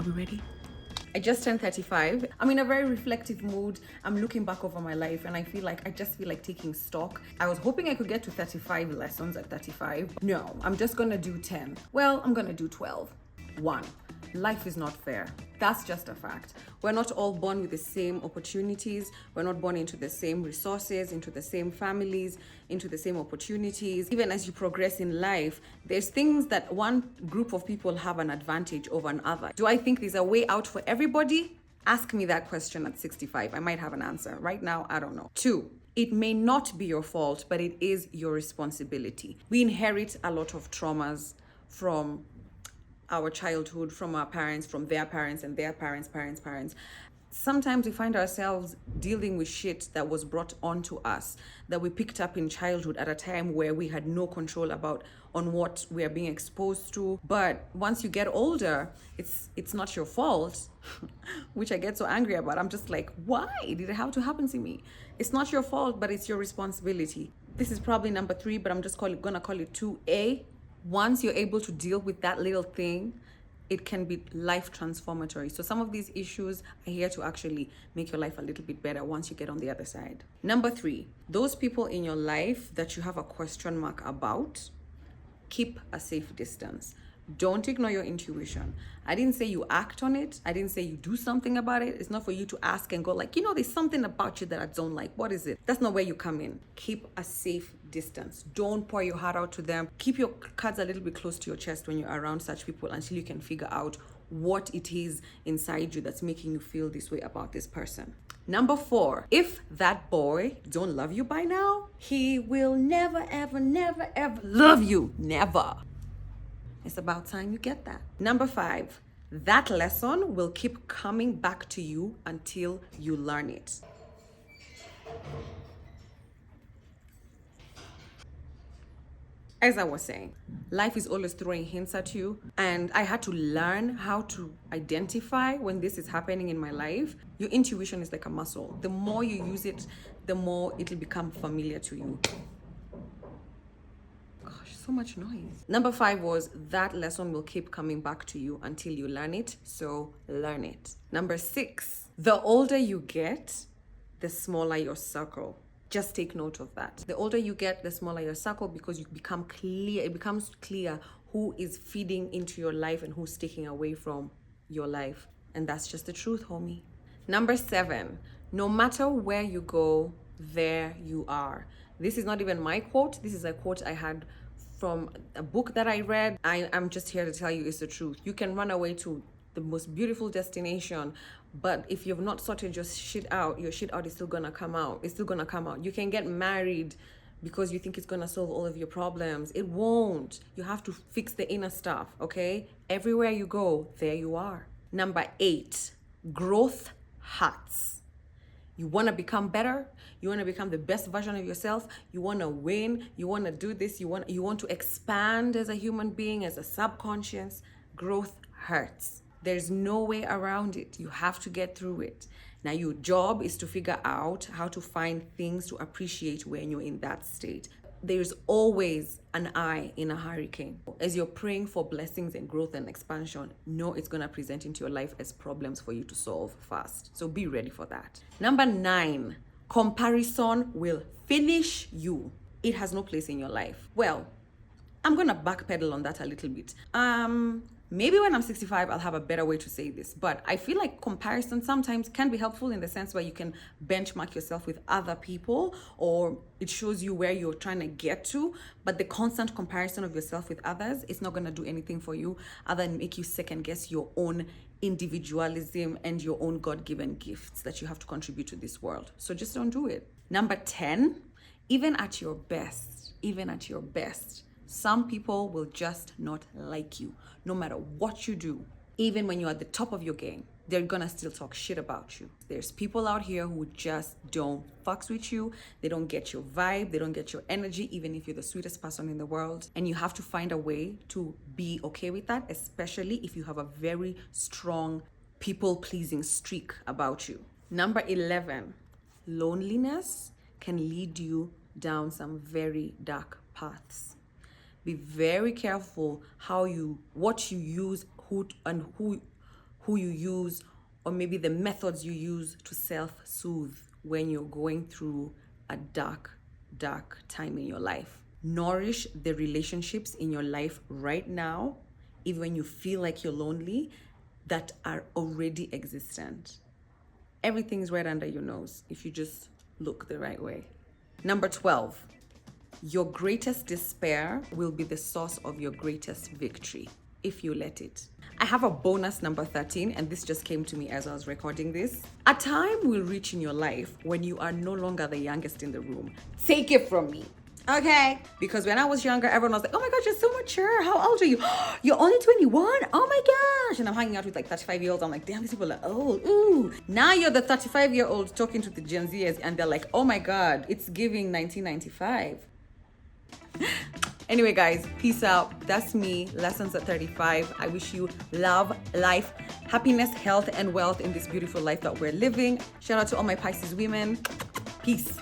Are we ready? I just turned 35. I'm in a very reflective mood. I'm looking back over my life and I just feel like taking stock. I was hoping I could get to 35 lessons at 35. No, I'm just gonna do 10. Well, I'm gonna do 12. One, life is not fair. That's just a fact. We're not all born with the same opportunities. We're not born into the same resources, into the same families, into the same opportunities. Even as you progress in life, there's things that one group of people have an advantage over another. Do I think there's a way out for everybody? Ask me that question at 65. I might have an answer. Right now, I don't know. Two, it may not be your fault, but it is your responsibility. We inherit a lot of traumas from our childhood, from our parents, from their parents, and their parents. Sometimes we find ourselves dealing with shit that was brought onto us, that we picked up in childhood at a time where we had no control about on what we are being exposed to. But once you get older, it's not your fault, which I get so angry about. I'm just like, why did it have to happen to me? It's not your fault, but it's your responsibility. This is probably number 3, but I'm just gonna call it 2A. Once you're able to deal with that little thing, it can be life transformatory. So some of these issues are here to actually make your life a little bit better once you get on the other side. Number 3, those people in your life that you have a question mark about, keep a safe distance. Don't ignore your intuition. I didn't say you act on it. I didn't say you do something about it. It's not for you to ask and go like, there's something about you that I don't like. What is it? That's not where you come in. Keep a safe distance. Don't pour your heart out to them. Keep your cards a little bit close to your chest when you're around such people until you can figure out what it is inside you that's making you feel this way about this person. Number 4, if that boy don't love you by now, he will never, ever love you. Never. It's about time you get that. Number 5, that lesson will keep coming back to you until you learn it. As I was saying, life is always throwing hints at you, and I had to learn how to identify when this is happening in my life. Your intuition is like a muscle. The more you use it, the more it'll become familiar to you. Gosh, so much noise. Number 5 was that lesson will keep coming back to you until you learn it, so learn it. Number 6, the older you get, the smaller your circle. Just take note of that. The older you get, the smaller your circle, because it becomes clear who is feeding into your life and who's taking away from your life. And that's just the truth, homie. Number 7, no matter where you go, there you are. This is not even my quote. This is a quote I had from a book that I read. I'm just here to tell you it's the truth. You can run away to the most beautiful destination, but if you've not sorted your shit out is still gonna come out. It's still gonna come out. You can get married because you think it's gonna solve all of your problems. It won't. You have to fix the inner stuff, okay? Everywhere you go, there you are. Number 8, growth hurts. You want to become better. You want to become the best version of yourself. You want to win. You want to do this. You want to expand as a human being, as a subconscious. Growth hurts. There's no way around it. You have to get through it. Now, your job is to figure out how to find things to appreciate when you're in that state. There's always an eye in a hurricane. As you're praying for blessings and growth and expansion, know it's going to present into your life as problems for you to solve fast. So be ready for that. Number 9, comparison will finish you. It has no place in your life. Well, I'm going to backpedal on that a little bit. Maybe when I'm 65, I'll have a better way to say this, but I feel like comparison sometimes can be helpful in the sense where you can benchmark yourself with other people, or it shows you where you're trying to get to, but the constant comparison of yourself with others is not going to do anything for you other than make you second guess your own individualism and your own God-given gifts that you have to contribute to this world. So just don't do it. Number 10, even at your best, some people will just not like you, no matter what you do. Even when you're at the top of your game, they're gonna still talk shit about you. There's people out here who just don't fucks with you. They don't get your vibe. They don't get your energy, even if you're the sweetest person in the world. And you have to find a way to be okay with that, especially if you have a very strong people-pleasing streak about you. Number 11, loneliness can lead you down some very dark paths. Be very careful what you use, who who you use, or maybe the methods you use to self-soothe when you're going through a dark time in your life. Nourish the relationships in your life right now, even when you feel like you're lonely, that are already existent. Everything's right under your nose if you just look the right way. Number 12, your greatest despair will be the source of your greatest victory if you let it. I have a bonus number 13, and this just came to me as I was recording this. A time will reach in your life when you are no longer the youngest in the room. Take it from me. Okay? Because when I was younger, everyone was like, oh my gosh, you're so mature. How old are you? You're only 21? Oh my gosh. And I'm hanging out with like 35-year-olds. I'm like, damn, these people are old. Ooh. Now you're the 35-year-old talking to the Gen Zers, and they're like, oh my God, it's giving 1995. Anyway, guys, peace out. That's me, Lessons at 35. I wish you love, life, happiness, health, and wealth in this beautiful life that we're living. Shout out to all my Pisces women. Peace.